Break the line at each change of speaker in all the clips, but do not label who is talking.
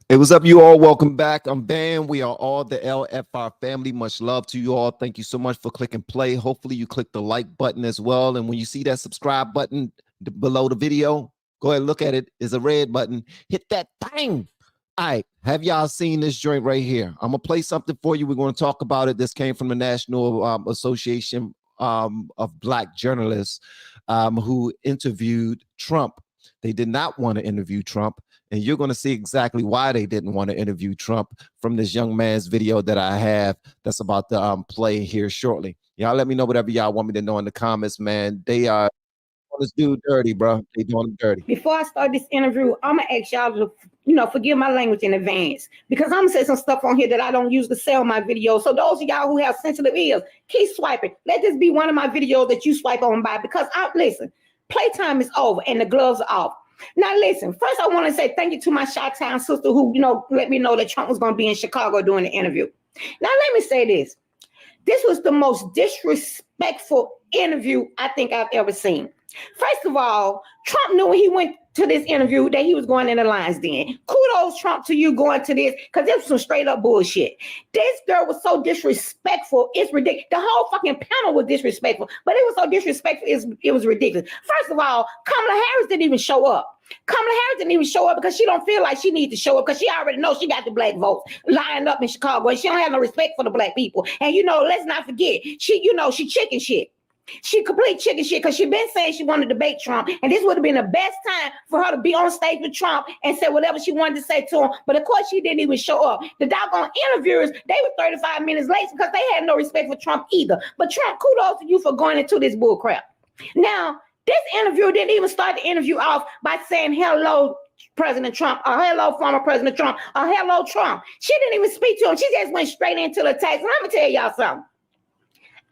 Hey, what's up, you all? Welcome back. I'm Van. We are all the LFR family. Much love to you all. Thank you so much for clicking play. Hopefully you click the like button as well. And when you see that subscribe button below the video, go ahead and look at it. It's a red button. Hit that thing. All right. Have y'all seen this joint right here? I'm going to play something for you. We're going to talk about it. This came from the National Association of Black Journalists who interviewed Trump. They did not want to interview Trump. And you're going to see exactly why they didn't want to interview Trump from this young man's video that I have that's about to play here shortly. Y'all let me know whatever y'all want me to know in the comments, man. They are doing this dude dirty, bro. They doing him dirty.
Before I start this interview, I'm going to ask y'all to, forgive my language in advance because I'm going to say some stuff on here that I don't use to sell my videos. So those of y'all who have sensitive ears, keep swiping. Let this be one of my videos that you swipe on by because, listen, playtime is over and the gloves are off. Now, listen, first I want to say thank you to my Chi-Town sister who, let me know that Trump was going to be in Chicago doing the interview. Now, let me say this. This was the most disrespectful interview I think I've ever seen. First of all, Trump knew when he went to this interview that he was going in the lion's den. Kudos, Trump, to you going to this because this was some straight up bullshit. This girl was so disrespectful. It's ridiculous. The whole fucking panel was disrespectful, but it was so disrespectful. It was ridiculous. First of all, Kamala Harris didn't even show up. Kamala Harris didn't even show up because she don't feel like she needs to show up because she already knows she got the black votes lined up in Chicago and she don't have no respect for the black people. And let's not forget, she chicken shit. She complete chicken shit because she been saying she wanted to debate Trump, and this would have been the best time for her to be on stage with Trump and say whatever she wanted to say to him. But of course, she didn't even show up. The doggone interviewers, they were 35 minutes late because they had no respect for Trump either. But Trump, kudos to you for going into this bull crap. Now, this interview didn't even start the interview off by saying hello, President Trump, or hello, former President Trump, or hello, Trump. She didn't even speak to him. She just went straight into the text. And I'm gonna tell y'all something.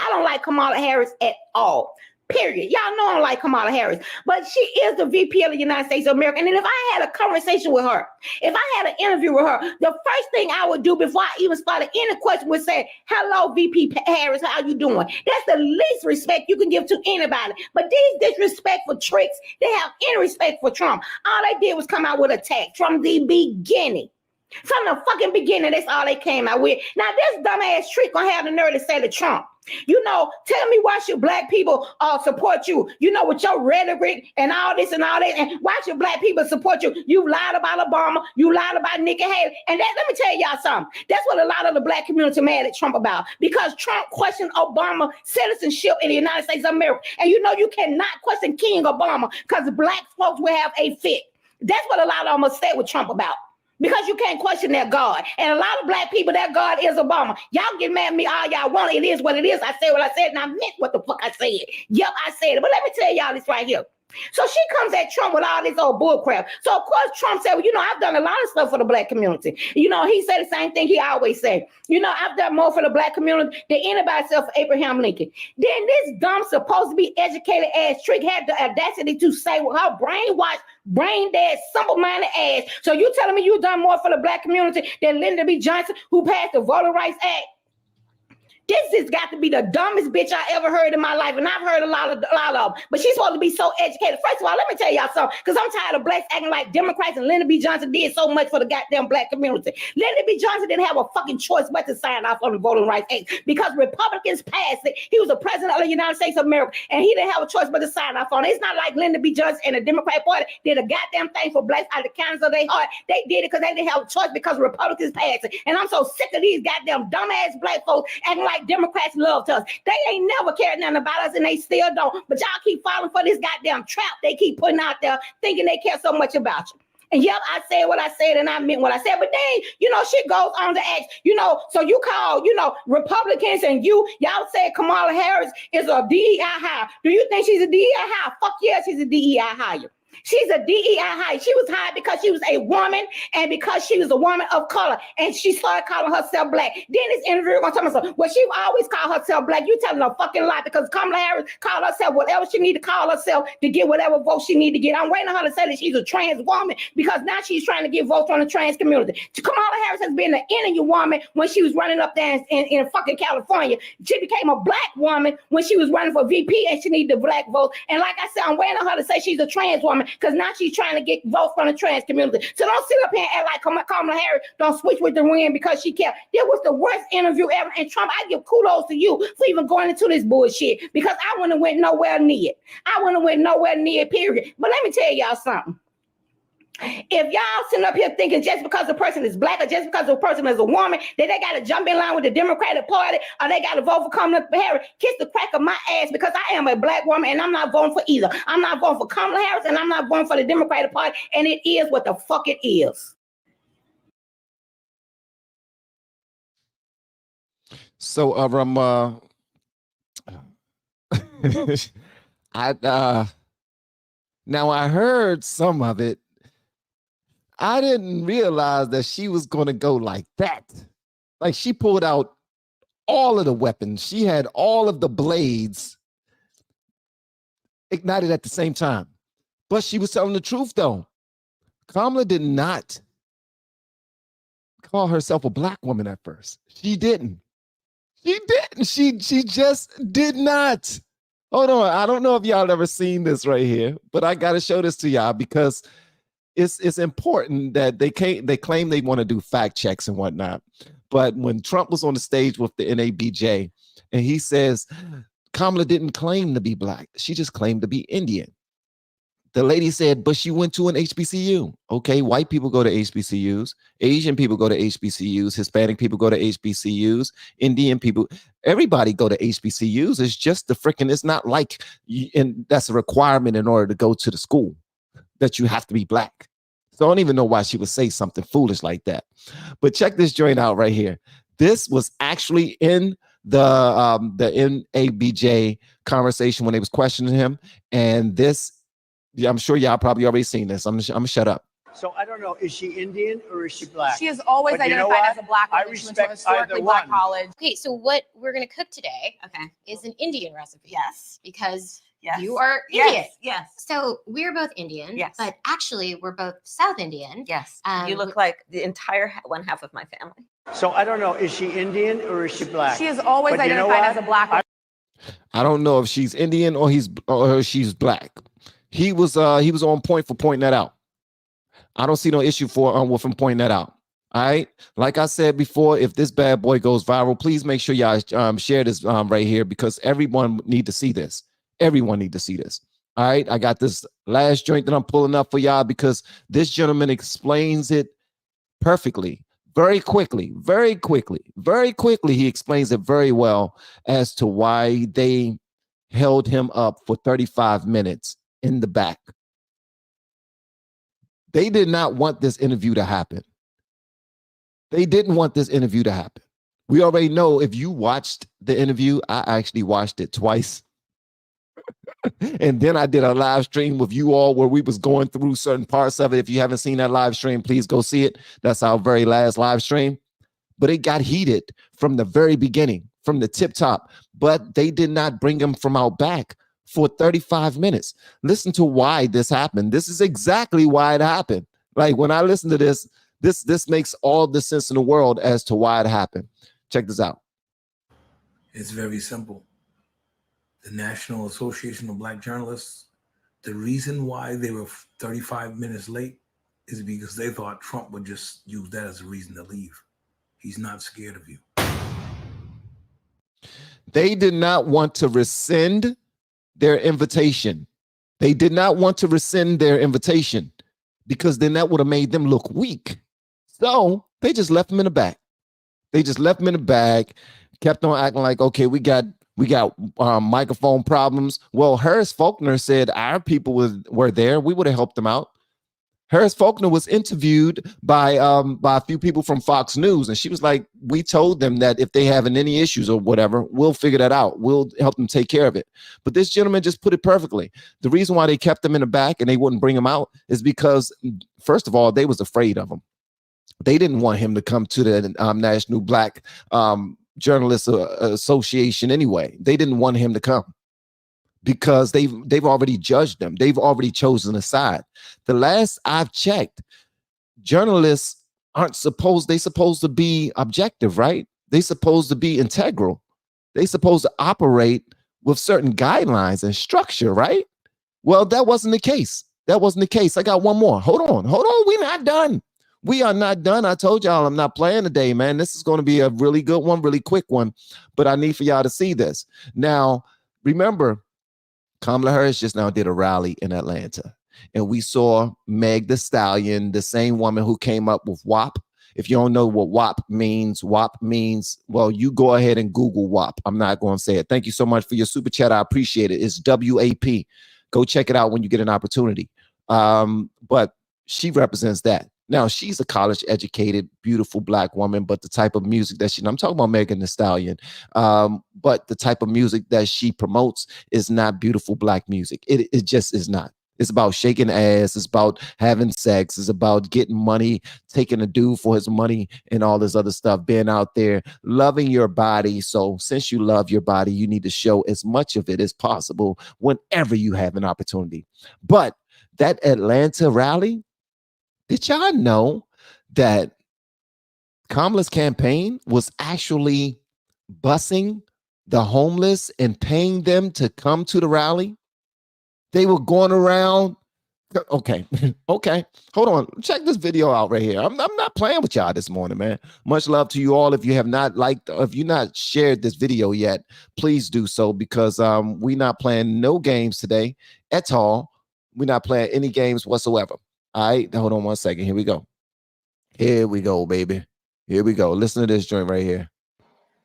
I don't like Kamala Harris at all. Period. Y'all know I don't like Kamala Harris, but she is the VP of the United States of America. And if I had a conversation with her, if I had an interview with her, the first thing I would do before I even started any question would say, hello, VP Harris, how you doing? That's the least respect you can give to anybody. But these disrespectful tricks, they have any respect for Trump. All they did was come out with attack from the beginning. From the fucking beginning, that's all they came out with. Now, this dumbass trick gonna have the nerve to say to Trump, tell me why should black people support you? With your rhetoric and all this and all that, and why should black people support you? You lied about Obama, you lied about Nikki Haley, and let me tell y'all something. That's what a lot of the black community mad at Trump about, because Trump questioned Obama citizenship in the United States of America, and you cannot question King Obama because black folks will have a fit. That's what a lot of them upset with Trump about. Because you can't question their God. And a lot of black people, their God is Obama. Y'all get mad at me all y'all want. It is what it is. I said what I said, and I meant what the fuck I said. Yep, I said it. But let me tell y'all this right here. So she comes at Trump with all this old bull crap. So, of course, Trump said, well, I've done a lot of stuff for the black community. He said the same thing he always said. I've done more for the black community than anybody except for Abraham Lincoln. Then this dumb, supposed to be educated ass trick had the audacity to say with her brainwashed, brain dead, simple-minded ass. So you telling me you done more for the black community than Lyndon B. Johnson, who passed the Voting Rights Act? This has got to be the dumbest bitch I ever heard in my life, and I've heard a lot of them. But she's supposed to be so educated. First of all, let me tell y'all something, because I'm tired of blacks acting like Democrats, and Lyndon B. Johnson did so much for the goddamn black community. Lyndon B. Johnson didn't have a fucking choice but to sign off on the Voting Rights Act because Republicans passed it. He was the president of the United States of America, and he didn't have a choice but to sign off on it. It's not like Lyndon B. Johnson and the Democrat Party did a goddamn thing for blacks out of the kindness of their heart. They did it because they didn't have a choice because Republicans passed it. And I'm so sick of these goddamn dumbass black folks acting like Democrats loved us. They ain't never cared nothing about us, and they still don't. But y'all keep falling for this goddamn trap they keep putting out there, thinking they care so much about you. And yep, I said what I said, and I meant what I said. But then, shit goes on to ask, so you call, Republicans, and y'all said Kamala Harris is a DEI hire. Do you think she's a DEI hire? Fuck yeah, she's a DEI hire. She's a DEI hire. She was hired because she was a woman and because she was a woman of color. And she started calling herself black. Then this interviewer gonna tell me, well, she always called herself black. You telling a fucking lie, because Kamala Harris called herself whatever she need to call herself to get whatever votes she need to get. I'm waiting on her to say that she's a trans woman, because now she's trying to get votes from the trans community. Kamala Harris has been an energy woman when she was running up there in fucking California. She became a black woman when she was running for VP, and she needed the black vote. And like I said, I'm waiting on her to say she's a trans woman, woman, because now she's trying to get votes from the trans community. So don't sit up here and act like Kamala Harris don't switch with the wind because she can't. That was the worst interview ever. And Trump, I give kudos to you for even going into this bullshit, because I wouldn't have went nowhere near it. I wouldn't have went nowhere near it, period. But let me tell y'all something. If y'all sitting up here thinking just because the person is black or just because the person is a woman that they got to jump in line with the Democratic Party or they got to vote for Kamala Harris, kiss the crack of my ass, because I am a black woman and I'm not voting for either. I'm not voting for Kamala Harris and I'm not voting for the Democratic Party, and it is what the fuck it is.
So, now I heard some of it. I didn't realize that she was going to go like that. Like, she pulled out all of the weapons. She had all of the blades ignited at the same time. But she was telling the truth, though. Kamala did not call herself a black woman at first. She didn't. She didn't. She just did not. Hold on. I don't know if y'all ever seen this right here, but I got to show this to y'all because it's important that they claim they want to do fact checks and whatnot. But when Trump was on the stage with the NABJ and he says, Kamala didn't claim to be black. She just claimed to be Indian. The lady said, but she went to an HBCU. Okay, white people go to HBCUs. Asian people go to HBCUs. Hispanic people go to HBCUs. Indian people, everybody go to HBCUs. It's just it's not like, and that's a requirement in order to go to the school, that you have to be black. So I don't even know why she would say something foolish like that. But check this joint out right here. This was actually in the NABJ conversation when they was questioning him. And this, I'm sure y'all probably already seen this. I'm gonna shut up.
So I don't know, is she Indian or is she black?
She has always identified as a black woman.
I respect
she went to a historically black college.
Okay, so what we're gonna cook today is an Indian recipe. Yes. Because you are Indian.
Yes.
So we're both Indian.
Yes.
But actually we're both South Indian.
Yes. You look like the entire one half of my family.
So I don't know, is she Indian or is she black?
She has always identified as a black woman.
I don't know if she's Indian or she's black. He was on point for pointing that out. I don't see no issue with him pointing that out. All right. Like I said before, if this bad boy goes viral, please make sure y'all share this right here, because everyone need to see this. Everyone need to see this. All right. I got this last joint that I'm pulling up for y'all because this gentleman explains it perfectly, very quickly. He explains it very well as to why they held him up for 35 minutes in the back. They did not want this interview to happen. They didn't want this interview to happen. We already know, if you watched the interview, I actually watched it twice. And then I did a live stream with you all where we was going through certain parts of it. If you haven't seen that live stream, please go see it. That's our very last live stream. But it got heated from the very beginning, from the tip top. But they did not bring him from out back for 35 minutes. Listen to why this happened. This is exactly why it happened. Like, when I listen to this makes all the sense in the world as to why it happened. Check this out.
It's very simple. The National Association of Black Journalists, the reason why they were 35 minutes late is because they thought Trump would just use that as a reason to leave. He's not scared of you.
They did not want to rescind their invitation. They did not want to rescind their invitation because then that would have made them look weak. So they just left him in the back. Kept on acting like, okay, we got microphone problems. Well, Harris Faulkner said our people were there. We would have helped them out. Harris Faulkner was interviewed by a few people from Fox News, and she was like, we told them that if they having any issues or whatever, we'll figure that out. We'll help them take care of it. But this gentleman just put it perfectly. The reason why they kept them in the back and they wouldn't bring him out is because, first of all, they was afraid of him. They didn't want him to come to the National Black Journalists Association anyway. They didn't want him to come because they've already judged him. They've already chosen a side. The last I've checked, journalists supposed to be objective, right? They supposed to be integral. They supposed to operate with certain guidelines and structure, right? Well, that wasn't the case. That wasn't the case. I got one more. Hold on. We're not done. We are not done. I told y'all I'm not playing today, man. This is going to be a really good one, really quick one. But I need for y'all to see this. Now, remember, Kamala Harris just now did a rally in Atlanta. And we saw Meg the Stallion, the same woman who came up with WAP. If you don't know what WAP means, well, you go ahead and Google WAP. I'm not going to say it. Thank you so much for your super chat. I appreciate it. It's WAP. Go check it out when you get an opportunity. But she represents that. Now, she's a college-educated, beautiful Black woman, but the type of music that I'm talking about Megan Thee Stallion, but the type of music that she promotes is not beautiful Black music. It just is not. It's about shaking ass. It's about having sex. It's about getting money, taking a dude for his money and all this other stuff, being out there, loving your body. So since you love your body, you need to show as much of it as possible whenever you have an opportunity. But that Atlanta rally, did y'all know that Kamala's campaign was actually busing the homeless and paying them to come to the rally? They were going around. Okay. Hold on. Check this video out right here. I'm not playing with y'all this morning, man. Much love to you all. If you have not liked, if you've not shared this video yet, please do so, because we're not playing no games today at all. We're not playing any games whatsoever. All right. Hold on one second. Here we go. Here we go, baby. Here we go. Listen to this joint right here.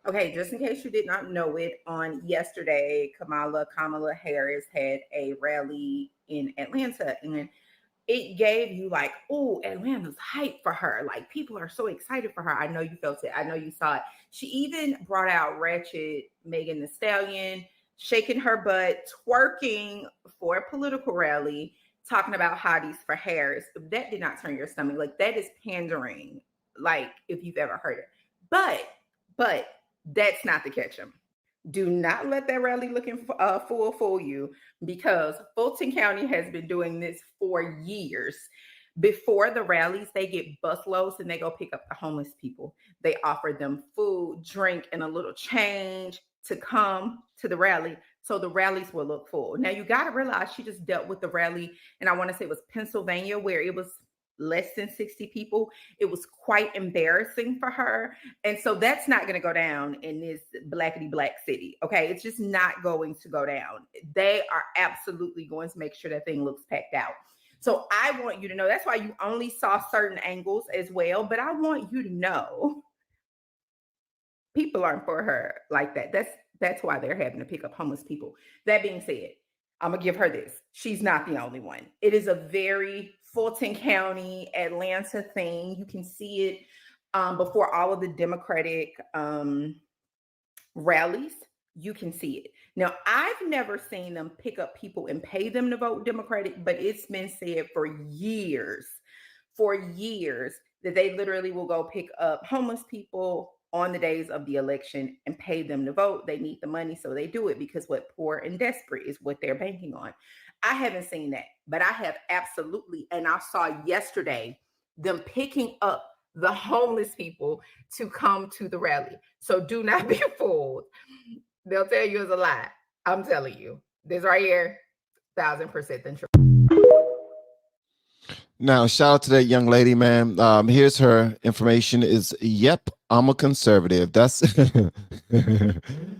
Okay, just in case you did not know it, on yesterday, Kamala Harris had a rally in Atlanta, and it gave you like, oh, Atlanta's hype for her. Like, people are so excited for her. I know you felt it. I know you saw it. She even brought out ratchet Megan Thee Stallion, shaking her butt, twerking for a political rally, talking about hotties for Harris. That did not turn your stomach. Like, that is pandering, like, if you've ever heard it. But that's not the catch 'em. Do not let that rally looking fool you, because Fulton County has been doing this for years. Before the rallies, they get busloads and they go pick up the homeless people. They offer them food, drink, and a little change to come to the rally, so the rallies will look full. Now, you got to realize she just dealt with the rally, and I want to say it was Pennsylvania, where it was less than 60 people. It was quite embarrassing for her. And so that's not going to go down in this blackity black city. Okay. It's just not going to go down. They are absolutely going to make sure that thing looks packed out. So I want you to know, that's why you only saw certain angles as well. But I want you to know, people aren't for her like that. That's why they're having to pick up homeless people. That being said, I'm going to give her this. She's not the only one. It is a very Fulton County, Atlanta thing. You can see it before all of the Democratic rallies. You can see it. Now, I've never seen them pick up people and pay them to vote Democratic, but it's been said for years that they literally will go pick up homeless people on the days of the election and pay them to vote. They need the money, so they do it, because what poor and desperate is what they're banking on. I haven't seen that, but I have absolutely, and I saw yesterday them picking up the homeless people to come to the rally. So do not be fooled. They'll tell you it's a lie. I'm telling you, this right here, 1000% the truth.
Now, shout out to that young lady, man. Here's her information is, yep, I'm a conservative. That's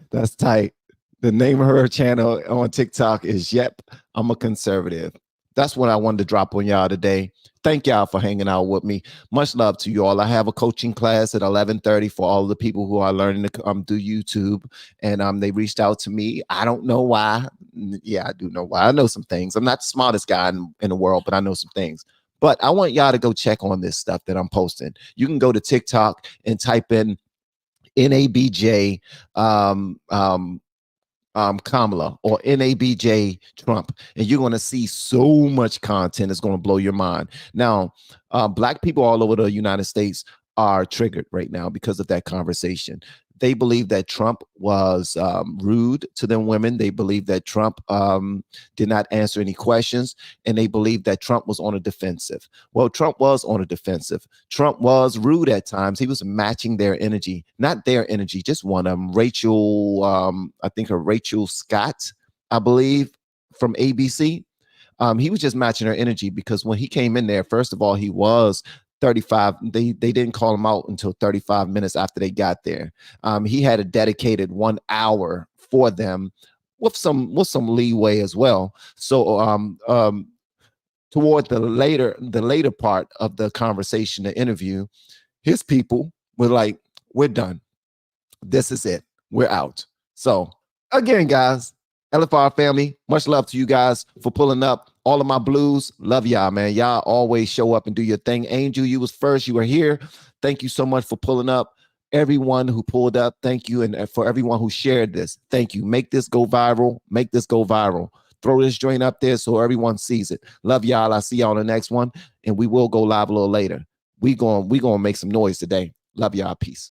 that's tight. The name of her channel on TikTok is, yep, I'm a conservative. That's what I wanted to drop on y'all today. Thank y'all for hanging out with me. Much love to you all. I have a coaching class at 11:30 for all the people who are learning to do YouTube. And they reached out to me. I don't know why. Yeah, I do know why. I know some things. I'm not the smartest guy in the world, but I know some things. But I want y'all to go check on this stuff that I'm posting. You can go to TikTok and type in NABJ Kamala or NABJ Trump, and you're going to see so much content. It's going to blow your mind. Now, Black people all over the United States are triggered right now because of that conversation. They believe that Trump was rude to them women. They believe that Trump did not answer any questions, and they believe that Trump was on a defensive. Well, Trump was on a defensive. Trump was rude at times. He was matching their energy, not their energy, just one of them. Rachel, I think her Rachel Scott, I believe, from ABC. He was just matching her energy because when he came in there, first of all, he was 35. They didn't call him out until 35 minutes after they got there. He had a dedicated 1 hour for them with some leeway as well. So toward the later part of the conversation, the interview, his people were like, we're done. This is it. We're out. So again, guys, LFR family, much love to you guys for pulling up. All of my blues, love y'all, man. Y'all always show up and do your thing. Angel, you was first. You were here. Thank you so much for pulling up. Everyone who pulled up, thank you. And for everyone who shared this, thank you. Make this go viral. Make this go viral. Throw this joint up there so everyone sees it. Love y'all. I'll see y'all on the next one. And we will go live a little later. We gonna make some noise today. Love y'all. Peace.